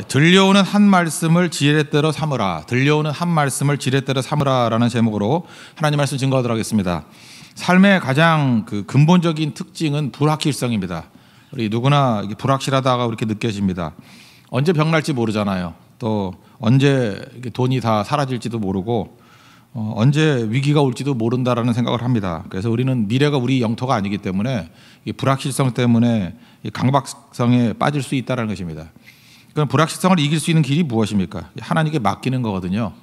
들려오는 한 말씀을 지렛대로 삼으라. 들려오는 한 말씀을 지렛대로 삼으라라는 제목으로 하나님 말씀 증거하도록 하겠습니다. 삶의 가장 근본적인 특징은 불확실성입니다. 우리 누구나 불확실하다가 이렇게 느껴집니다. 언제 병날지 모르잖아요. 또 언제 돈이 다 사라질지도 모르고 언제 위기가 올지도 모른다라는 생각을 합니다. 그래서 우리는 미래가 우리 영토가 아니기 때문에 이 불확실성 때문에 이 강박성에 빠질 수 있다는 것입니다. 그럼 불확실성을 이길 수 있는 길이 무엇입니까? 하나님께 맡기는 거거든요.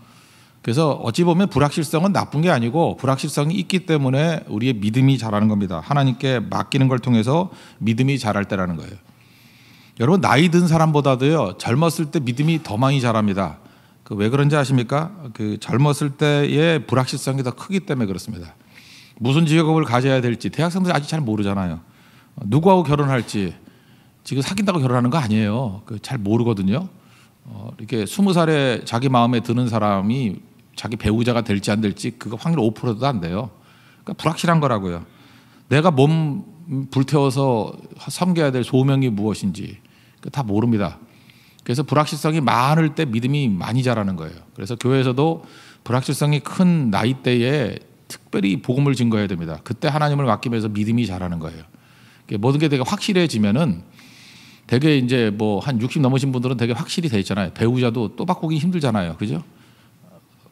그래서 어찌 보면 불확실성은 나쁜 게 아니고 불확실성이 있기 때문에 우리의 믿음이 자라는 겁니다. 하나님께 맡기는 걸 통해서 믿음이 자랄 때라는 거예요. 여러분, 나이 든 사람보다도요, 젊었을 때 믿음이 더 많이 자랍니다. 왜 그런지 아십니까? 젊었을 때의 불확실성이 더 크기 때문에 그렇습니다. 무슨 직업을 가져야 될지 대학생들 아직 잘 모르잖아요. 누구하고 결혼할지. 지금 사귄다고 결혼하는 거 아니에요. 잘 모르거든요. 이렇게 20살에 자기 마음에 드는 사람이 자기 배우자가 될지 안 될지 그거 확률 5%도 안 돼요. 그러니까 불확실한 거라고요. 내가 몸 불태워서 섬겨야 될 소명이 무엇인지 다 모릅니다. 그래서 불확실성이 많을 때 믿음이 많이 자라는 거예요. 그래서 교회에서도 불확실성이 큰 나이대에 특별히 복음을 증거해야 됩니다. 그때 하나님을 맡기면서 믿음이 자라는 거예요. 모든 게 되게 확실해지면은 되게 이제 뭐 한 60 넘으신 분들은 되게 확실히 돼 있잖아요. 배우자도 또 바꾸기 힘들잖아요. 그죠?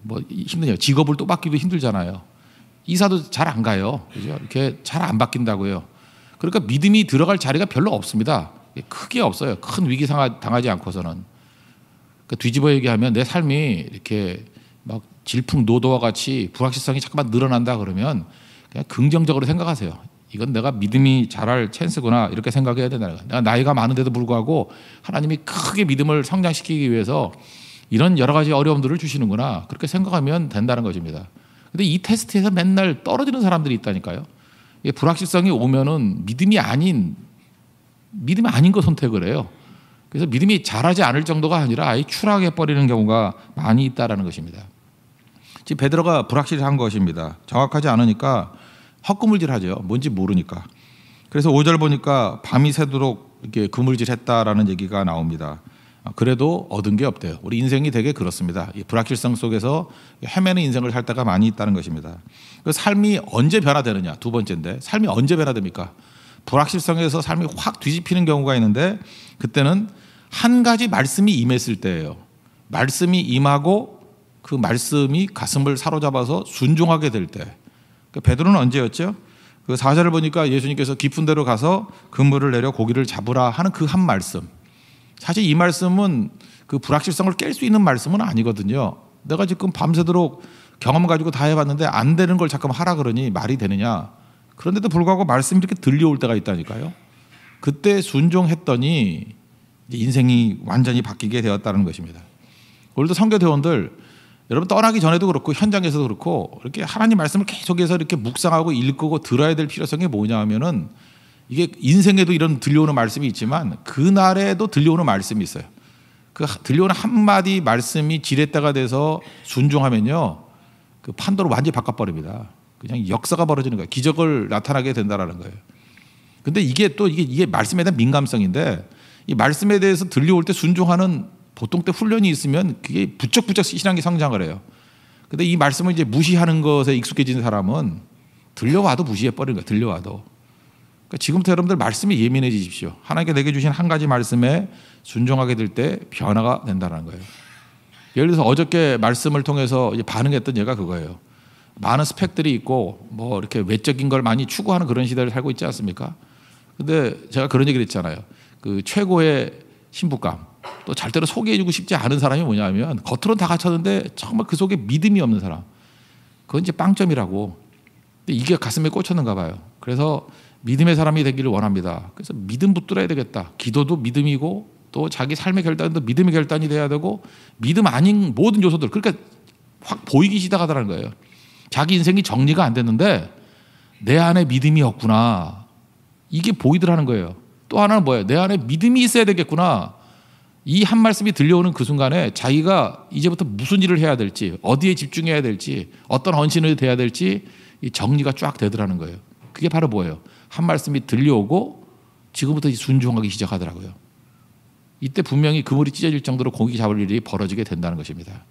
뭐 힘드네요. 직업을 또 바뀌기도 힘들잖아요. 이사도 잘 안 가요. 그죠? 이렇게 잘 안 바뀐다고요. 그러니까 믿음이 들어갈 자리가 별로 없습니다. 크게 없어요. 큰 위기 당하지 않고서는. 그러니까 뒤집어 얘기하면 내 삶이 이렇게 막 질풍노도와 같이 불확실성이 잠깐만 늘어난다 그러면 그냥 긍정적으로 생각하세요. 이건 내가 믿음이 자랄 찬스구나 이렇게 생각해야 된다는 거예요. 내가 나이가 많은데도 불구하고 하나님이 크게 믿음을 성장시키기 위해서 이런 여러 가지 어려움들을 주시는구나 그렇게 생각하면 된다는 것입니다. 근데 이 테스트에서 맨날 떨어지는 사람들이 있다니까요. 불확실성이 오면은 믿음이 아닌 거 선택을 해요. 그래서 믿음이 자라지 않을 정도가 아니라 아예 추락해 버리는 경우가 많이 있다라는 것입니다. 지금 베드로가 불확실한 것입니다. 정확하지 않으니까 헛구물질하죠. 뭔지 모르니까. 그래서 5절 보니까 밤이 새도록 이렇게 그물질했다라는 얘기가 나옵니다. 그래도 얻은 게 없대요. 우리 인생이 되게 그렇습니다. 이 불확실성 속에서 헤매는 인생을 살 때가 많이 있다는 것입니다. 그 삶이 언제 변화되느냐 두 번째인데 삶이 언제 변화됩니까? 불확실성에서 삶이 확 뒤집히는 경우가 있는데 그때는 한 가지 말씀이 임했을 때예요. 말씀이 임하고 그 말씀이 가슴을 사로잡아서 순종하게 될 때. 베드로는 언제였죠? 4절을 보니까 예수님께서 깊은 데로 가서 그물을 내려 고기를 잡으라 하는 그 한 말씀. 사실 이 말씀은 그 불확실성을 깰 수 있는 말씀은 아니거든요. 내가 지금 밤새도록 경험 가지고 다 해봤는데 안 되는 걸 잠깐 하라 그러니 말이 되느냐. 그런데도 불구하고 말씀이 이렇게 들려올 때가 있다니까요. 그때 순종했더니 인생이 완전히 바뀌게 되었다는 것입니다. 오늘도 선교대원들 여러분 떠나기 전에도 그렇고 현장에서도 그렇고 이렇게 하나님 말씀을 계속해서 이렇게 묵상하고 읽고 들어야 될 필요성이 뭐냐 하면은 이게 인생에도 이런 들려오는 말씀이 있지만 그날에도 들려오는 말씀이 있어요. 그 들려오는 한마디 말씀이 지렛대가 돼서 순종하면요. 그 판도를 완전히 바꿔버립니다. 그냥 역사가 벌어지는 거예요. 기적을 나타나게 된다라는 거예요. 근데 이게 말씀에 대한 민감성인데 이 말씀에 대해서 들려올 때 순종하는 보통 때 훈련이 있으면 그게 부쩍부쩍 신앙이 성장을 해요. 근데 이 말씀을 이제 무시하는 것에 익숙해진 사람은 들려와도 무시해버리는 거예요. 들려와도. 그러니까 지금부터 여러분들 말씀에 예민해지십시오. 하나님께 내게 주신 한 가지 말씀에 순종하게 될 때 변화가 된다는 거예요. 예를 들어서 어저께 말씀을 통해서 반응했던 예가 그거예요. 많은 스펙들이 있고 뭐 이렇게 외적인 걸 많이 추구하는 그런 시대를 살고 있지 않습니까? 근데 제가 그런 얘기를 했잖아요. 그 최고의 신부감. 또 절대로 소개해주고 싶지 않은 사람이 뭐냐면 겉으로는 다 갖췄는데 정말 그 속에 믿음이 없는 사람. 그건 이제 빵점이라고. 근데 이게 가슴에 꽂혔는가 봐요. 그래서 믿음의 사람이 되기를 원합니다. 그래서 믿음 붙들어야 되겠다. 기도도 믿음이고 또 자기 삶의 결단도 믿음의 결단이 돼야 되고 믿음 아닌 모든 요소들 그러니까 확 보이기 시작하더라는 거예요. 자기 인생이 정리가 안 됐는데 내 안에 믿음이 없구나. 이게 보이더라는 거예요. 또 하나는 뭐예요? 내 안에 믿음이 있어야 되겠구나. 이 한 말씀이 들려오는 그 순간에 자기가 이제부터 무슨 일을 해야 될지 어디에 집중해야 될지 어떤 헌신을 해야 될지 이 정리가 쫙 되더라는 거예요. 그게 바로 뭐예요? 한 말씀이 들려오고 지금부터 순종하기 시작하더라고요. 이때 분명히 그물이 찢어질 정도로 고기 잡을 일이 벌어지게 된다는 것입니다.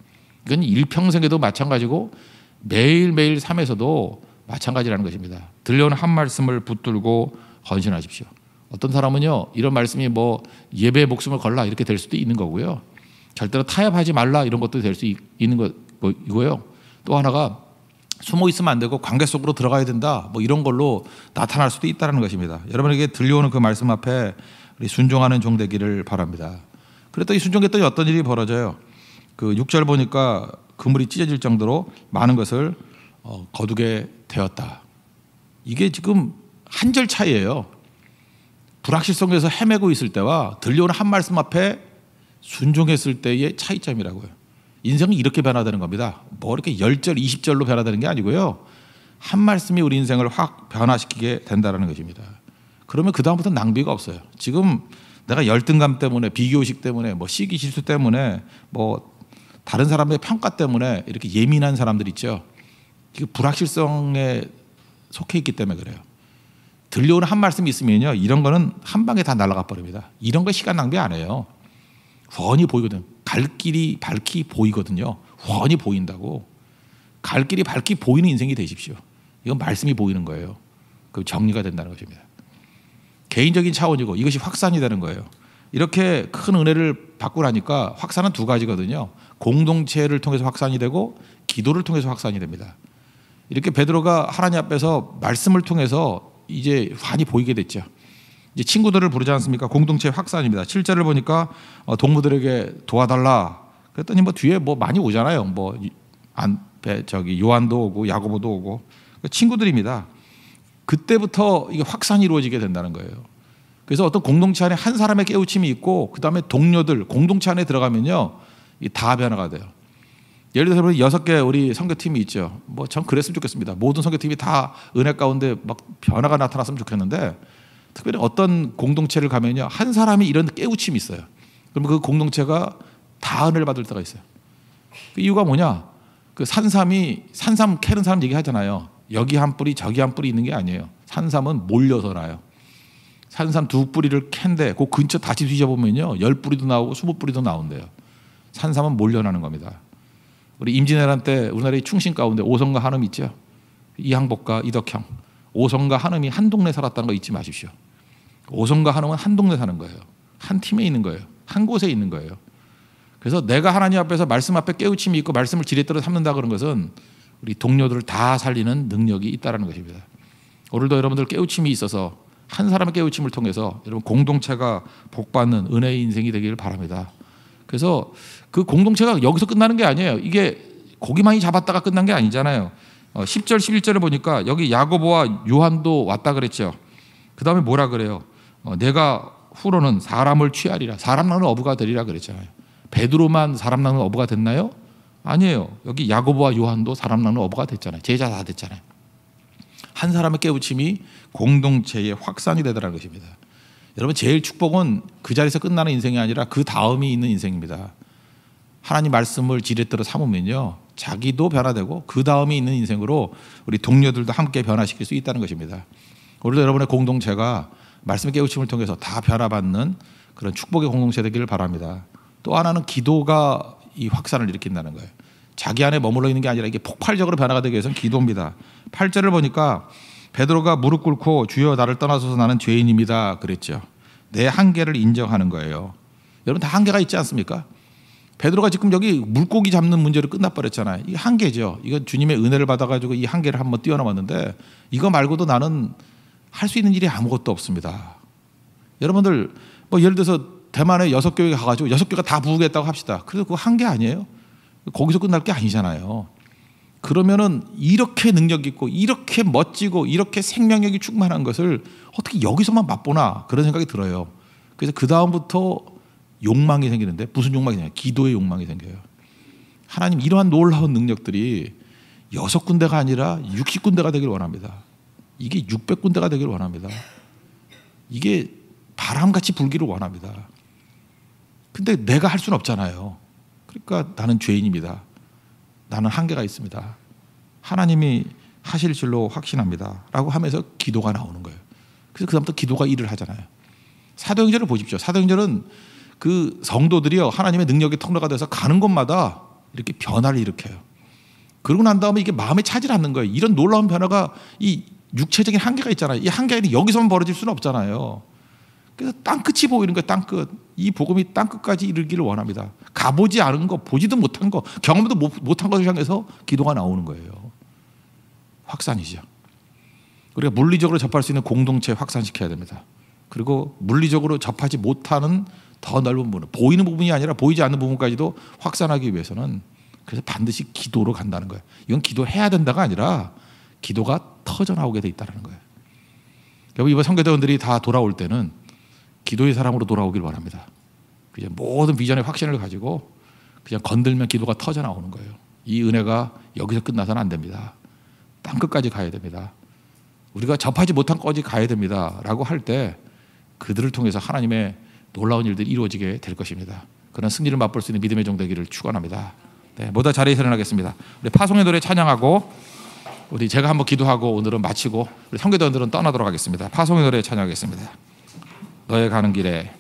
이건 일평생에도 마찬가지고 매일매일 삶에서도 마찬가지라는 것입니다. 들려오는 한 말씀을 붙들고 헌신하십시오. 어떤 사람은요, 이런 말씀이 뭐 예배의 목숨을 걸라 이렇게 될 수도 있는 거고요. 절대로 타협하지 말라 이런 것도 될 수 있는 거고요. 또 하나가 숨어 있으면 안 되고 관계 속으로 들어가야 된다, 뭐 이런 걸로 나타날 수도 있다는 것입니다. 여러분에게 들려오는 그 말씀 앞에 우리 순종하는 종 되기를 바랍니다. 그랬더니 순종했더니 어떤 일이 벌어져요. 그 6절 보니까 그물이 찢어질 정도로 많은 것을 거두게 되었다. 이게 지금 한 절 차이예요. 불확실성에서 헤매고 있을 때와 들려오는 한 말씀 앞에 순종했을 때의 차이점이라고요. 인생은 이렇게 변화되는 겁니다. 뭐 이렇게 10절, 20절로 변화되는 게 아니고요. 한 말씀이 우리 인생을 확 변화시키게 된다는 것입니다. 그러면 그 다음부터는 낭비가 없어요. 지금 내가 열등감 때문에, 비교의식 때문에, 뭐 시기 질투 때문에, 뭐 다른 사람의 평가 때문에 이렇게 예민한 사람들 있죠. 불확실성에 속해 있기 때문에 그래요. 들려오는 한 말씀이 있으면요, 이런 거는 한 방에 다 날아가 버립니다. 이런 거 시간 낭비 안 해요. 훤히 보이거든. 갈 길이 밝히 보이거든요. 훤히 보인다고. 갈 길이 밝히 보이는 인생이 되십시오. 이건 말씀이 보이는 거예요. 그 정리가 된다는 것입니다. 개인적인 차원이고 이것이 확산이 되는 거예요. 이렇게 큰 은혜를 받고 나니까 확산은 두 가지거든요. 공동체를 통해서 확산이 되고 기도를 통해서 확산이 됩니다. 이렇게 베드로가 하나님 앞에서 말씀을 통해서 이제 환히 보이게 됐죠. 이제 친구들을 부르지 않습니까? 공동체 확산입니다. 7절을 보니까 동무들에게 도와달라. 그랬더니 뭐 뒤에 뭐 많이 오잖아요. 뭐 요한도 오고 야고보도 오고 친구들입니다. 그때부터 이게 확산이 이루어지게 된다는 거예요. 그래서 어떤 공동체 안에 한 사람의 깨우침이 있고 그 다음에 동료들 공동체 안에 들어가면요, 다 변화가 돼요. 예를 들어서 6개 우리 선교팀이 있죠. 뭐 전 그랬으면 좋겠습니다. 모든 선교팀이 다 은혜 가운데 막 변화가 나타났으면 좋겠는데, 특별히 어떤 공동체를 가면요, 한 사람이 이런 깨우침이 있어요. 그러면 그 공동체가 다 은혜를 받을 때가 있어요. 그 이유가 뭐냐? 그 산삼 캐는 사람 얘기하잖아요. 여기 한 뿌리 저기 한 뿌리 있는 게 아니에요. 산삼은 몰려서 나요. 산삼 2뿌리를 캔데 그 근처 다시 뒤져보면요, 10뿌리도 나오고 20뿌리도 나온대요. 산삼은 몰려나는 겁니다. 우리 임진왜란 때 우리나라의 충신 가운데 오성과 한음 있죠. 이항복과 이덕형, 오성과 한음이 한 동네 살았다는 거 잊지 마십시오. 오성과 한음은 한 동네 사는 거예요. 한 팀에 있는 거예요. 한 곳에 있는 거예요. 그래서 내가 하나님 앞에서 말씀 앞에 깨우침이 있고 말씀을 지렛대로 삼는다 그런 것은 우리 동료들을 다 살리는 능력이 있다는 것입니다. 오늘도 여러분들 깨우침이 있어서 한 사람의 깨우침을 통해서 여러분 공동체가 복받는 은혜의 인생이 되기를 바랍니다. 그래서 그 공동체가 여기서 끝나는 게 아니에요. 이게 고기만이 잡았다가 끝난 게 아니잖아요. 10절 11절에 보니까 여기 야고보와 요한도 왔다 그랬죠. 그 다음에 뭐라 그래요? 내가 후로는 사람을 취하리라. 사람 낳는 어부가 되리라 그랬잖아요. 베드로만 사람 낳는 어부가 됐나요? 아니에요. 여기 야고보와 요한도 사람 낳는 어부가 됐잖아요. 제자 다 됐잖아요. 한 사람의 깨우침이 공동체의 확산이 되더라는 것입니다. 여러분, 제일 축복은 그 자리에서 끝나는 인생이 아니라 그 다음이 있는 인생입니다. 하나님 말씀을 지렛대로 삼으면요, 자기도 변화되고 그 다음이 있는 인생으로 우리 동료들도 함께 변화시킬 수 있다는 것입니다. 오늘도 여러분의 공동체가 말씀의 깨우침을 통해서 다 변화받는 그런 축복의 공동체 되기를 바랍니다. 또 하나는 기도가 이 확산을 일으킨다는 거예요. 자기 안에 머물러 있는 게 아니라 이게 폭발적으로 변화가 되기 위해서는 기도입니다. 8절을 보니까 베드로가 무릎 꿇고 주여 나를 떠나소서 나는 죄인입니다 그랬죠. 내 한계를 인정하는 거예요. 여러분 다 한계가 있지 않습니까? 베드로가 지금 여기 물고기 잡는 문제로 끝나버렸잖아요. 이게 한계죠. 이건 주님의 은혜를 받아가지고 이 한계를 한번 뛰어넘었는데 이거 말고도 나는 할 수 있는 일이 아무것도 없습니다. 여러분들 뭐 예를 들어서 대만에 6교회 가가지고 6교회가 다 부흥했다고 합시다. 그래도 그거 한계 아니에요? 거기서 끝날 게 아니잖아요. 그러면은 이렇게 능력 있고 이렇게 멋지고 이렇게 생명력이 충만한 것을 어떻게 여기서만 맛보나 그런 생각이 들어요. 그래서 그 다음부터 욕망이 생기는데 무슨 욕망이 생겨요? 기도의 욕망이 생겨요. 하나님 이러한 놀라운 능력들이 6군데가 아니라 60군데가 되길 원합니다. 이게 600군데가 되길 원합니다. 이게 바람같이 불기를 원합니다. 근데 내가 할 수는 없잖아요. 그러니까 나는 죄인입니다. 나는 한계가 있습니다. 하나님이 하실 줄로 확신합니다. 라고 하면서 기도가 나오는 거예요. 그래서 그 다음부터 기도가 일을 하잖아요. 사도행전을 보십시오. 사도행전은 그 성도들이요 하나님의 능력의 통로가 돼서 가는 곳마다 이렇게 변화를 일으켜요. 그러고 난 다음에 이게 마음에 차질 않는 거예요. 이런 놀라운 변화가 이 육체적인 한계가 있잖아요. 이 한계는 여기서만 벌어질 수는 없잖아요. 그래서 땅끝이 보이는 거예요. 땅끝. 이 복음이 땅끝까지 이르기를 원합니다. 가보지 않은 거, 보지도 못한 거, 경험도 못한 것을 향해서 기도가 나오는 거예요. 확산이죠. 우리가 물리적으로 접할 수 있는 공동체 확산시켜야 됩니다. 그리고 물리적으로 접하지 못하는 더 넓은 부분, 보이는 부분이 아니라 보이지 않는 부분까지도 확산하기 위해서는 그래서 반드시 기도로 간다는 거예요. 이건 기도해야 된다가 아니라 기도가 터져나오게 돼 있다는 거예요. 여러분 이번 선교대원들이 다 돌아올 때는 기도의 사람으로 돌아오길 바랍니다. 그냥 모든 비전의 확신을 가지고 그냥 건들면 기도가 터져나오는 거예요. 이 은혜가 여기서 끝나서는 안 됩니다. 땅끝까지 가야 됩니다. 우리가 접하지 못한 것까지 가야 됩니다 라고 할 때 그들을 통해서 하나님의 놀라운 일들이 이루어지게 될 것입니다. 그런 승리를 맛볼 수 있는 믿음의 종 되기를 축원합니다. 네, 모두 자리에 일어나겠습니다. 우리 파송의 노래 찬양하고 우리 제가 한번 기도하고 오늘은 마치고 우리 선교대원들은 떠나도록 하겠습니다. 파송의 노래 찬양하겠습니다. 너의 가는 길에